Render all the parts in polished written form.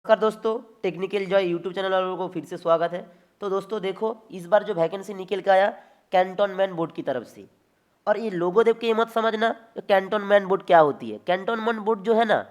नमस्कार दोस्तों, technical Joy YouTube channel वालों को फिर से स्वागत है। तो दोस्तों देखो, इस बार जो वैकेंसी निकल के आया कैंटोनमेंट बोर्ड की तरफ से। और ये लोगो देख के ये मत समझना कैंटोनमेंट बोर्ड क्या होती है। कैंटोनमेंट बोर्ड जो है ना,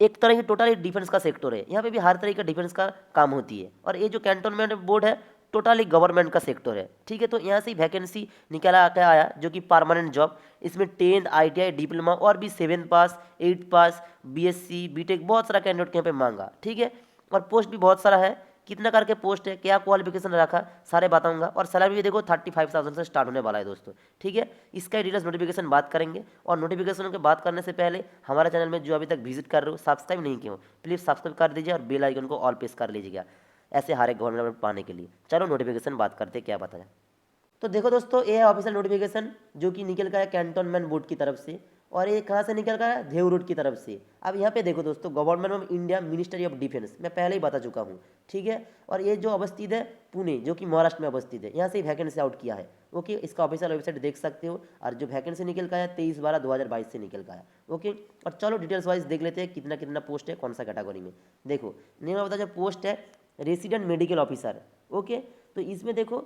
एक तरह की टोटली डिफेंस का सेक्टर है। यहाँ पे भी हर तरह का डिफेंस का काम होती है। और ये जो कैंटोनमेंट बोर्ड है टोटली गवर्नमेंट का सेक्टर है। ठीक है, तो यहाँ से ही वैकेंसी निकला के आया जो कि परमानेंट जॉब। इसमें 10th ITI डिप्लोमा और भी 7th पास 8th पास BSc BTech बहुत सारा कैंडिडेट के यहाँ पे मांगा। ठीक है, और पोस्ट भी बहुत सारा है। कितना करके पोस्ट है, क्या क्वालिफिकेशन रखा, सारे बताऊंगा। और सैलरी भी देखो 35,000 से स्टार्ट होने वाला है दोस्तों। ठीक है, इसका डिटेल्स नोटिफिकेशन बात करेंगे। और नोटिफिकेशन के बात करने से पहले हमारे चैनल में जो अभी तक विजिट कर रहे हो, सब्सक्राइब नहीं किए हो, प्लीज़ सब्सक्राइब कर दीजिए और बेल आइकन को ऑल प्रेस कर लीजिएगा ऐसे हर एक गवर्नमेंट पाने के लिए। चलो नोटिफिकेशन बात करते क्या बताया। तो देखो दोस्तों, ये है ऑफिशियल नोटिफिकेशन जो कि निकल का है कैंटोनमेंट बोर्ड की तरफ से। और ये कहाँ से निकल का है, देवरूट की तरफ से। अब यहाँ पे देखो दोस्तों, government of India ministry of defence, मैं पहले ही बता चुका हूँ। ठीक है, और ये जो अवस्थित है पुणे, जो कि महाराष्ट्र में अवस्थित है, यहाँ से वैकेंसी आउट किया है। ओके, इसका ऑफिशियल वेबसाइट देख सकते हो। और जो वैकेंसी निकल का है 23/12/2022 से निकल का है। ओके, और चलो डिटेल्स वाइज देख लेते हैं कितना कितना पोस्ट है कौन सा कैटेगरी में। देखो नेम ऑफ द जो पोस्ट है, रेसिडेंट मेडिकल ऑफिसर। ओके, तो इसमें देखो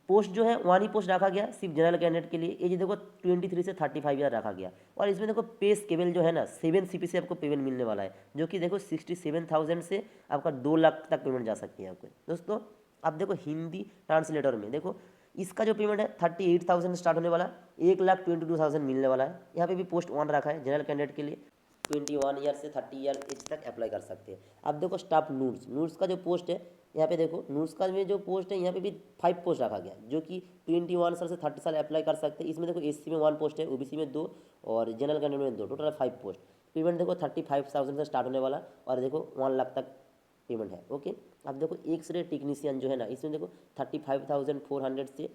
पोस्ट जो है वन ही पोस्ट रखा गया सिर्फ जनरल कैंडिडेट के लिए। ये देखो 23 से 35 ईयर रखा गया। और इसमें देखो पे स्केल जो है ना 7 CP से आपको पेमेंट मिलने वाला है, जो कि देखो 67,000 से आपका 2 लाख तक पेमेंट जा सकती है आपको दोस्तों। अब देखो हिंदी ट्रांसलेटर में देखो, इसका जो पेमेंट है 38,000 स्टार्ट होने वाला, 1,22,000 मिलने वाला है। यहाँ पे भी पोस्ट वन रखा है जनरल कैंडिडेट के लिए। 21 ईयर से 30 ईयर एज तक अप्लाई कर सकते हैं। अब देखो स्टाफ नूड्स, नूड्स का जो पोस्ट है यहाँ पे देखो, नूड्स का में जो पोस्ट है यहाँ पे भी 5 पोस्ट रखा गया, जो कि 21 साल से 30 साल अप्लाई कर सकते हैं। इसमें देखो SC में 1 पोस्ट है, OBC में 2 और जनरल कैंडिडेट में 2, टोटल 5 पोस्ट। पेमेंट देखो 35,000 से स्टार्ट होने वाला और देखो 1 लाख तक पेमेंट है। ओके, अब देखो एक्सरे टेक्नीशियन जो है ना, इसमें देखो 35,400 से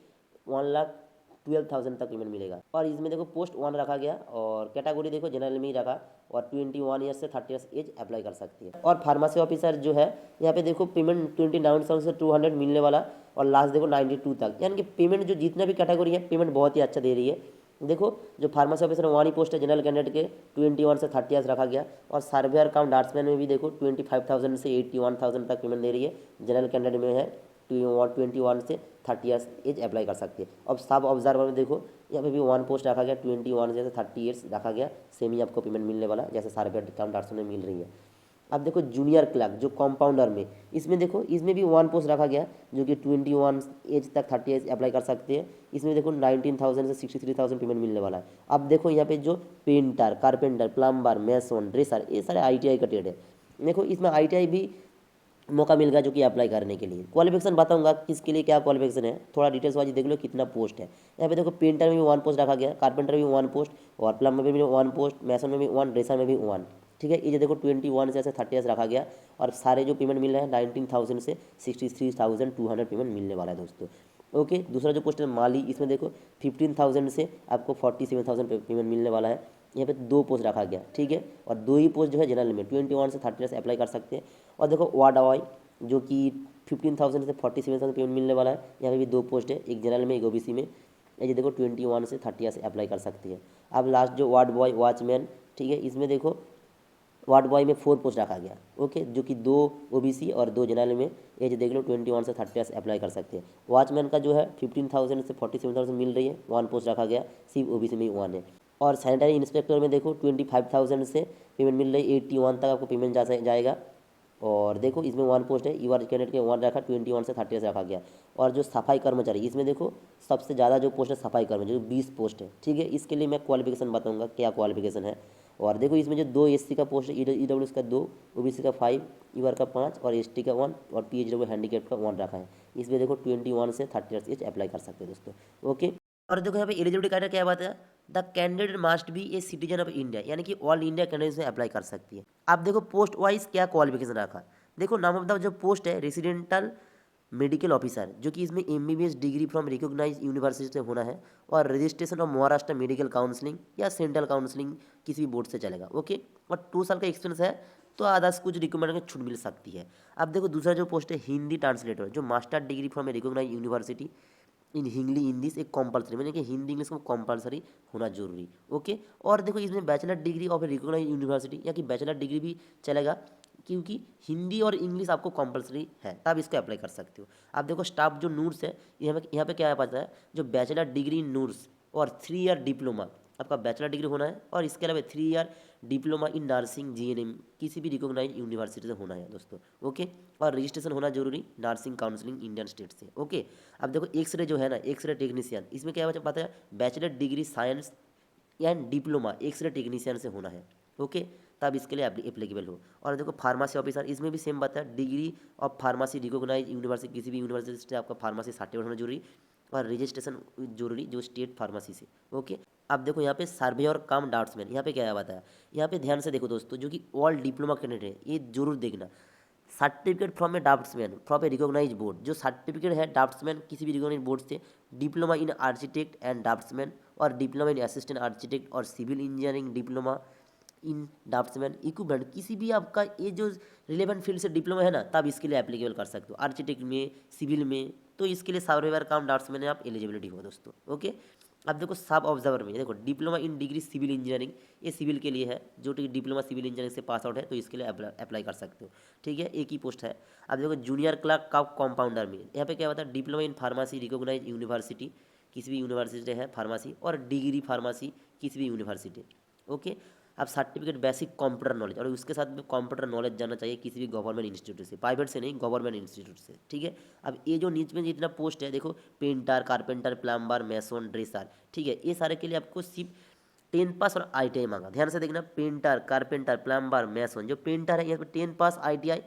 1,12,000 तक पेमेंट मिलेगा। और इसमें देखो पोस्ट वन रखा गया और कैटेगरी देखो जनरल में ही रखा। और 21 ईयर से 30 ईयर्स एज अप्लाई कर सकती है। और फार्मेसी ऑफिसर जो है यहाँ पे देखो पेमेंट 29,000 से 200 मिलने वाला और लास्ट देखो 92 तक। यानी कि पेमेंट जो जितना भी कैटेगरी है पेमेंट बहुत ही अच्छा दे रही है। देखो जो फार्मेसी ऑफिसर वन ही पोस्ट है जनरल कैंडिडेट के, 21 से 30 ईयर्स रखा गया। और सर्वेयर कम डार्ट्समैन में भी देखो 25,000 से 81,000 तक पेमेंट दे रही है। जनरल कैंडिडेट में है 21 से 30 ईयर्स एज अप्लाई कर सकती है। अब सब ऑब्जर्वर में देखो यहाँ पे भी 1 पोस्ट रखा गया, 21 से 30 ईयर्स रखा गया। सेम ही आपको पेमेंट मिलने वाला जैसे सर्वेयर कम डार्ट्समैन में मिल रही है। अब देखो जूनियर क्लर्क जो कंपाउंडर में, इसमें देखो इसमें भी 1 पोस्ट रखा गया, जो कि 21 एज तक 30 एज अप्लाई कर सकते हैं। इसमें देखो 19,000 से 63,000 पेमेंट मिलने वाला है। अब देखो यहाँ पे जो पेंटर, कारपेंटर, प्लम्बर, मैसन, ड्रेसर, ये सारे ITI का ट्रेड है। देखो इसमें ITI भी मौका मिल गया जो कि अप्लाई करने के लिए। क्वालिफिकेशन बताऊंगा किसके लिए क्या क्वालिफिकेशन है, थोड़ा डिटेल्स वाइज देख लो कितना पोस्ट है। यहाँ पे देखो पेंटर में भी 1 पोस्ट रखा गया, कारपेंटर में भी 1 पोस्ट और प्लम्बर में भी 1 पोस्ट, मैसन में भी 1, ड्रेसर में भी 1। ठीक है, ये जो देखो 21 से ऐसे 30 ईयर्स रखा गया। और सारे जो पेमेंट मिल रहे हैं 19,000 से 63,200 पेमेंट मिलने वाला है दोस्तों। ओके, दूसरा जो पोस्ट है माली, इसमें देखो 15,000 से आपको 47,000 पेमेंट मिलने वाला है। यहाँ पे 2 पोस्ट रखा गया। ठीक है, और 2 ही पोस्ट जो है जनरल में 21 से 30 से अप्लाई कर सकते हैं। और देखो वार्ड बॉय जो कि 15,000 से 47,000 पेमेंट मिलने वाला है। यहाँ पे भी 2 पोस्ट है, एक जनरल में एक OBC में। ये देखो 21 से 30 से अप्लाई कर सकती है। अब लास्ट जो वार्ड बॉय वॉचमैन, ठीक है, इसमें देखो वार्ड बॉय में 4 पोस्ट रखा गया। ओके, जो कि 2 OBC और 2 जनरल में। ये जो देख लो 21 से 30 से अप्लाई कर सकते हैं। वॉचमैन का जो है 15,000 से 47,000 मिल रही है, 1 पोस्ट रखा गया, सिर्फ OBC में ही 1 है। और सैनिटरी इंस्पेक्टर में देखो 25,000 से पेमेंट मिल रही है, 81 तक आपको पेमेंट जाएगा। और देखो इसमें 1 पोस्ट है, यूआर कैंडिडेट के 1 रखा, 21 से 30 से रखा गया। और जो सफाई कर्मचारी, इसमें देखो सबसे ज़्यादा जो पोस्ट है सफाई कर्मचारी, जो 20 पोस्ट है। ठीक है, इसके लिए मैं क्वालिफिकेशन बताऊंगा क्या क्वालिफिकेशन है। और देखो इसमें जो 2 SC का पोस्ट है, EWS का 2, OBC का 5, यूआर का 5 और ST का 1 और PHW हैंडीकैप का 1 रखा है। इसमें देखो 21 से 30 ईयर्स एज अप्लाई कर सकते हैं दोस्तों। ओके, और देखो यहाँ पे एलिजिबिलिटी क्राइटेरिया क्या बात है, the candidate must be a citizen of India, यानी कि ऑल इंडिया कैंडिडेट में अप्लाई कर सकती है। अब देखो पोस्ट वाइज क्या क्वालिफिकेशन रखा। देखो नाम ऑफ द जो पोस्ट है रेसिडेंटल मेडिकल ऑफिसर, जो कि इसमें MBBS degree from recognise university से होना है। और registration of Maharashtra medical counselling या सेंट्रल काउंसलिंग किसी भी बोर्ड से चलेगा। ओके, और 2 साल का एक्सपीरियंस है तो आधा कुछ रिकमेंड में छूट मिल सकती है। अब देखो दूसरा जो पोस्ट है हिंदी ट्रांसलेटर, जो master degree from a recognise university in Hindi English एक कंपलसरी, मतलब कि हिंदी इंग्लिश को कंपलसरी होना जरूरी। ओके, और देखो इसमें bachelor degree of recognise university या कि बैचलर डिग्री भी चलेगा, क्योंकि हिंदी और इंग्लिश आपको कंपलसरी है, तब इसको अप्लाई कर सकते हो। आप देखो स्टाफ जो नूर्स है, यहाँ पे क्या है पता है, जो बैचलर डिग्री इन नूर्स और 3 ईयर डिप्लोमा, आपका बैचलर डिग्री होना है और इसके अलावा 3 year diploma in nursing GNM किसी भी रिकॉग्नाइज यूनिवर्सिटी से होना है दोस्तों। ओके, और रजिस्ट्रेशन होना जरूरी नर्सिंग काउंसिलिंग इंडियन स्टेट से। ओके, अब देखो एक्सरे जो है ना, एक्सरे टेक्नीशियन, इसमें क्या पता है, bachelor degree science and diploma X-ray technician से होना है। ओके, तब इसके लिए एप्लीकेबल हो। और देखो फार्मेसी ऑफिसर, इसमें भी सेम बात है, degree of pharmacy recognise university, किसी भी यूनिवर्सिटी से आपका फार्मेसी सर्टिफिकेट होना जरूरी और रजिस्ट्रेशन जरूरी जो स्टेट फार्मेसी से। ओके, अब देखो यहाँ पे सर्वे और कम डाउट्समैन, यहाँ पे क्या बताया, यहाँ पे ध्यान से देखो दोस्तों, जो कि ऑल डिप्लोमा कैंडिडेट है ये जरूर देखना, certificate from a draftsman from a recognise board, जो सर्टिफिकेट है ड्राफ्ट्समैन किसी भी रिकॉग्नाइज बोर्ड से, diploma in architect and draftsman और डिप्लोमा इन असिस्टेंट आर्किटेक्ट और civil engineering diploma in draftsman equipment, किसी भी आपका ये जो रिलेवेंट फील्ड से डिप्लोमा है ना, तब इसके लिए एप्लीकेबल कर सकते हो, आर्किटेक्ट में, सिविल में, तो इसके लिए सर्वेयर काम ड्राफ्ट्समैन में आप एलिजिबिलिटी हो दोस्तों। ओके, अब देखो सब ऑब्जर्वर में देखो diploma in degree civil engineering, ये सिविल के लिए है, जो डिप्लोमा सिविल इंजीनियरिंग से पास आउट है तो इसके लिए अप्लाई कर सकते हो। ठीक है, एक ही पोस्ट है। अब देखो जूनियर क्लर्क का कंपाउंडर में, यहाँ पे क्या होता है, diploma in pharmacy recognise university, किसी भी यूनिवर्सिटी है फार्मेसी, और डिग्री फार्मेसी किसी भी यूनिवर्सिटी। ओके, अब सर्टिफिकेट बेसिक कंप्यूटर नॉलेज, और उसके साथ में कंप्यूटर नॉलेज जाना चाहिए किसी भी गवर्नमेंट इंस्टीट्यूट से, प्राइवेट से नहीं, गवर्नमेंट इंस्टीट्यूट से। ठीक है, अब ये जो नीचे में जितना पोस्ट है देखो, पेंटर, कारपेंटर, प्लम्बर, मैसन, ड्रेसर, ठीक है, ये सारे के लिए आपको सिर्फ 10 पास और ITI मांगा। ध्यान से देखना, पेंटर, कारपेंटर, प्लम्बर, मैसन, जो पेंटर है यहाँ पे 10 पास ITI,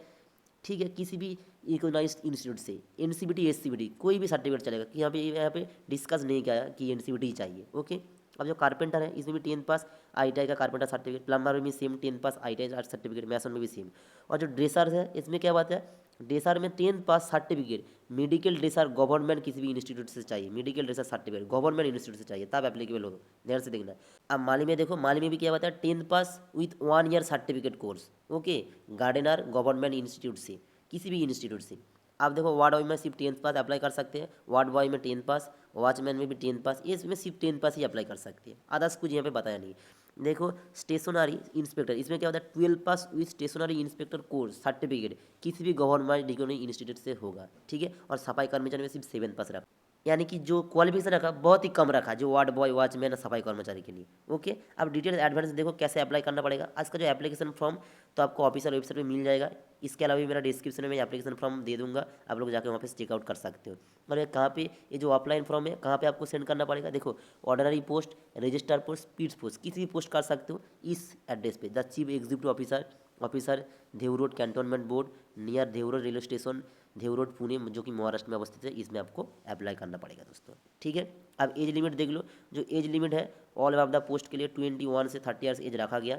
ठीक है, किसी भी रिकॉग्नाइज्ड इंस्टीट्यूट से, NCVT SCVT कोई भी सर्टिफिकेट चलेगा, कि यहाँ पे डिस्कस नहीं किया कि NCVT ही चाहिए। ओके, अब जो कारपेंटर है इसमें भी 10 पास ITI का कारपेंटर सर्टिफिकेट, प्लम्बर में भी सेम 10 पास ITI सर्टिफिकेट, मैसन में भी सेम। और जो ड्रेसर है इसमें क्या बात है, ड्रेसर में 10 पास सर्टिफिकेट, मेडिकल ड्रेसर गवर्नमेंट किसी भी इंस्टीट्यूट से चाहिए, medical dresser certificate government institute से चाहिए, तब एप्लीकेबल हो। ध्यान से देखना। अब माली में देखो, माली में भी क्या बात है, 10 pass with 1 year certificate course. Okay, gardener government institute से, किसी भी इंस्टीट्यूट से। आप देखो वार्ड बॉय में सिर्फ 10 पास अप्लाई कर सकते हैं, वार्ड बॉय में 10 पास, वॉचमैन में भी 10 पास, ये इसमें सिर्फ 10 पास ही अप्लाई कर सकते हैं, अदर्स कुछ यहाँ पे बताया नहीं। देखो स्टेशनरी इंस्पेक्टर, इसमें क्या होता है, 12 pass with stationery inspector course certificate किसी भी गवर्नमेंट रिकॉग्नाइज्ड इंस्टीट्यूट से होगा। ठीक है, और सफाई कर्मचारी में सिर्फ 7 पास रखा, यानी कि जो क्वालिफिकेशन रखा बहुत ही कम रखा, जो वार्ड बॉय, वॉचमैन, सफाई कर्मचारी के लिए। ओके, अब डिटेल एडवांस देखो कैसे अप्लाई करना पड़ेगा। आज का जो एप्लीकेशन फॉर्म तो आपको ऑफिशियल वेबसाइट पे मिल जाएगा, इसके अलावा भी मेरा डिस्क्रिप्शन में एप्लीकेशन फॉर्म दे दूंगा, आप लोग जाकर वहाँ पे चेकआउट कर सकते हो। और ये कहाँ पे, ये जो ऑफलाइन फॉर्म है कहाँ पे आपको सेंड करना पड़ेगा, देखो ordinary post, register post, speed post, किसी भी पोस्ट कर सकते हो इस एड्रेस पे, the chief executive officer Dehu road cantonment board near Dehu road railway station, Dehu road Pune, जो कि महाराष्ट्र में अवस्थित है, इसमें आपको अप्लाई करना पड़ेगा दोस्तों। ठीक है, अब एज लिमिट देख लो, जो एज लिमिट है ऑल ऑफ द पोस्ट के लिए 21 से 30 ईयर्स एज रखा गया।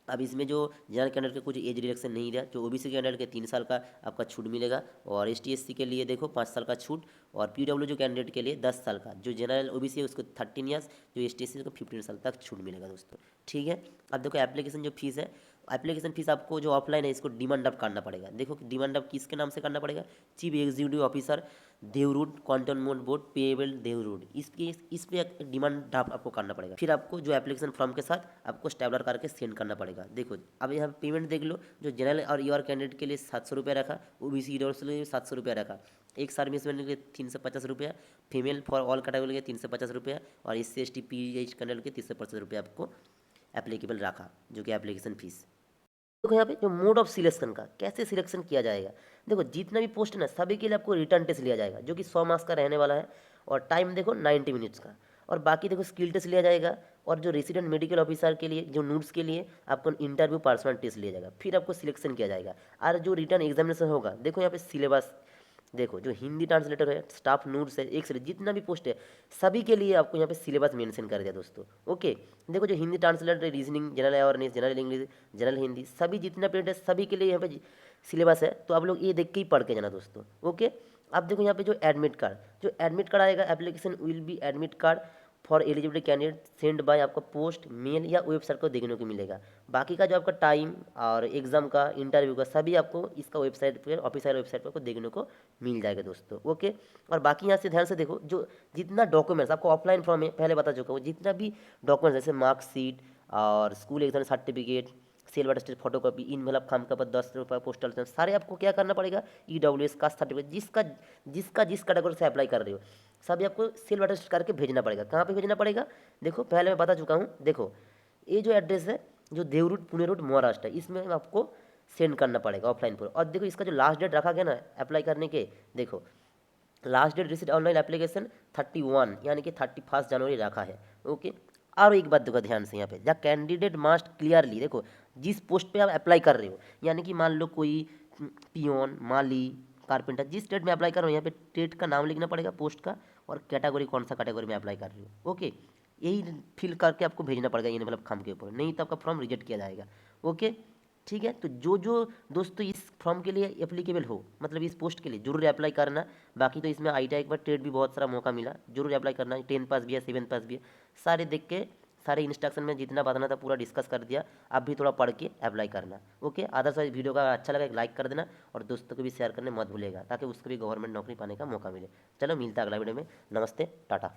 अब इसमें जो जनरल कैंडिडेट के कुछ एज रिडक्शन नहीं रहा, जो OBC कैंडिडेट के 3 साल का आपका छूट मिलेगा, और ST SC के लिए देखो 5 साल का छूट, और PW जो कैंडिडेट के लिए 10 साल का, जो जनरल OBC है उसको 13 ईयर्स, जो ST SC को 15 साल तक छूट मिलेगा दोस्तों। ठीक है, अब देखो एप्लीकेशन जो फीस है, एप्लीकेशन फीस आपको जो ऑफलाइन है इसको डिमांड ड्राफ्ट करना पड़ेगा। देखो डिमांड ड्राफ्ट किसके नाम से करना पड़ेगा, chief executive officer Dehu road cantonment board payable देव रोड, इस पे डिमांड ड्राफ्ट आपको करना पड़ेगा। फिर आपको जो एप्लीकेशन फॉर्म के साथ आपको स्टेबलर करके सेंड करना पड़ेगा। देखो अब यहाँ पेमेंट देख लो, जो जनरल और ER कैंडिडेट के लिए 700 रुपये रखा, OBC के लिए 700 रुपये रखा, एक सर्विसमैन के लिए 350 रुपया, फीमेल फॉर ऑल कैटेगरी के 350 रुपया, और SC ST PH कैंडिडेट के 350 रुपये आपको एप्लीकेबल रखा, जो कि एप्लीकेशन फीस। देखो यहाँ पे जो मोड ऑफ सिलेक्शन का कैसे सिलेक्शन किया जाएगा, देखो जितना भी पोस्ट है ना सभी के लिए आपको रिटर्न टेस्ट लिया जाएगा, जो कि 100 मार्क्स का रहने वाला है, और टाइम देखो 90 मिनट्स का, और बाकी देखो स्किल टेस्ट लिया जाएगा, और जो रेसिडेंट मेडिकल ऑफिसर के लिए जो नूट्स के लिए आपको इंटरव्यू पर्सनल टेस्ट लिया जाएगा, फिर आपको सिलेक्शन किया जाएगा। और जो रिटर्न एग्जामिनेशन होगा, देखो यहाँ पे सिलेबस देखो, जो हिंदी ट्रांसलेटर है, स्टाफ नूट्स है, एक्सरे, जितना भी पोस्ट है सभी के लिए आपको यहाँ पे सिलेबस मेंशन कर दिया दोस्तों। ओके, देखो जो Hindi translator, reasoning, general awareness, general English, general Hindi, सभी जितना पेड है सभी के लिए यहाँ पे सिलेबस है, तो आप लोग ये देख के ही पढ़ के जाना दोस्तों। ओके, अब देखो यहाँ पे जो एडमिट कार्ड, जो एडमिट कार्ड आएगा, application will be admit card for eligibility candidate send by आपका पोस्ट, मेल या वेबसाइट को देखने को मिलेगा। बाकी का जो आपका टाइम और एग्जाम का, इंटरव्यू का, सभी आपको इसका वेबसाइट पर, ऑफिशियल वेबसाइट पर देखने को मिल जाएगा दोस्तों। ओके, और बाकी यहाँ से ध्यान से देखो, जो जितना डॉक्यूमेंट्स आपको ऑफलाइन फॉर्म में पहले बता चुका हूँ, जितना भी डॉक्यूमेंट्स जैसे मार्कशीट और school exam certificate, silver attested photocopy, envelope खाम का 10 रुपये, पोस्टल स्टैम्प, सारे आपको क्या करना पड़ेगा, EWS कास्ट सर्टिफिकेट, जिसका जिस कैटेगरी से अप्लाई कर रहे हो सभी आपको सिल्वर अटेस्ट करके भेजना पड़ेगा। कहाँ पे भेजना पड़ेगा, देखो पहले मैं बता चुका हूँ। देखो ये जो एड्रेस है जो देवरूट पुणे रोड महाराष्ट्र है, इसमें आपको सेंड करना पड़ेगा ऑफलाइन पर। और देखो इसका जो लास्ट डेट रखा गया ना अप्लाई करने के, देखो last date receive online application 31 यानी कि 31 जनवरी रखा है। ओके, और एक बात देखो ध्यान से यहाँ पे, द कैंडिडेट मस्ट क्लियरली, देखो जिस पोस्ट पे आप अप्लाई कर रहे हो, यानी कि मान लो कोई पियोन, माली, कारपेंटर, जिस स्टेट में अप्लाई कर रहे हो यहाँ पे स्टेट का नाम लिखना पड़ेगा, पोस्ट का, और कैटेगरी कौन सा कैटेगरी में अप्लाई कर रहे हो। ओके, यही फिल करके आपको भेजना पड़ेगा ये मतलब खाम के ऊपर, नहीं तो आपका फॉर्म रिजेक्ट किया जाएगा। ओके ठीक है, तो जो दोस्तों इस फॉर्म के लिए एप्लीकेबल हो, मतलब इस पोस्ट के लिए जरूर अप्लाई करना। बाकी तो इसमें ITI के बाद ट्रेड भी बहुत सारा मौका मिला, जरूर अप्लाई करना है। 10 पास भी है, 7 पास भी है, सारे देख के सारे इंस्ट्रक्शन में जितना बताना था पूरा डिस्कस कर दिया। आप भी थोड़ा पढ़ के अप्लाई करना। ओके, अदरवाइज वीडियो का अच्छा लगा एक लाइक कर देना और दोस्तों को भी शेयर करने मत भूलेगा, ताकि उसको भी गवर्नमेंट नौकरी पाने का मौका मिले। चलो मिलता है अगला वीडियो में, नमस्ते, टाटा।